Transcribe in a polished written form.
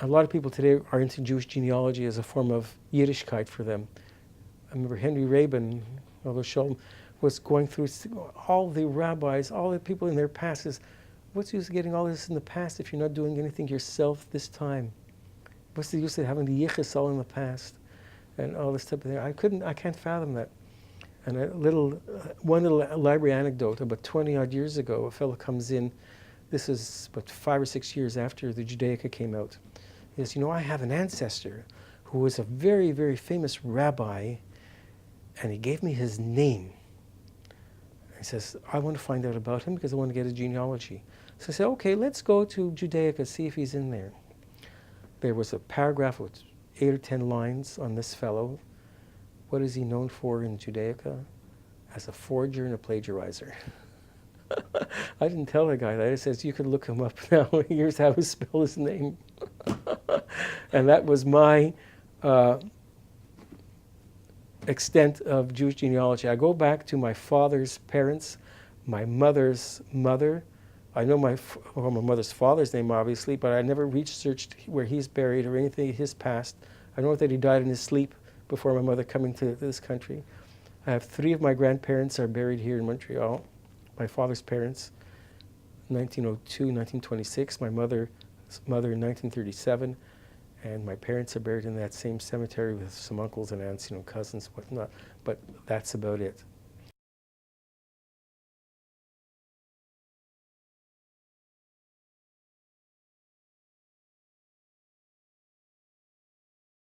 a lot of people today are into Jewish genealogy as a form of Yiddishkeit for them. I remember Henry Rabin, although Shalom, was going through all the rabbis, all the people in their past. Is, what's the use of getting all this in the past if you're not doing anything yourself this time? What's the use of having the yichus all in the past and all this type of thing? I can't fathom that. And one little library anecdote, about 20 odd years ago, a fellow comes in, this is about 5 or 6 years after the Judaica came out. He says, I have an ancestor who was a very, very famous rabbi, and he gave me his name. He says, I want to find out about him because I want to get his genealogy. So I said, okay, let's go to Judaica, see if he's in there. There was a paragraph with 8 or 10 lines on this fellow. What is he known for in Judaica? As a forger and a plagiarizer. I didn't tell the guy that. It says, you can look him up now. Here's how to spell his name. And that was my extent of Jewish genealogy. I go back to my father's parents, my mother's mother. I know my mother's father's name, obviously, but I never researched where he's buried or anything in his past. I know that he died in his sleep before my mother coming to this country. I have 3 of my grandparents are buried here in Montreal. My father's parents, 1902, 1926. My mother's mother in 1937. And my parents are buried in that same cemetery with some uncles and aunts, cousins, whatnot. But that's about it.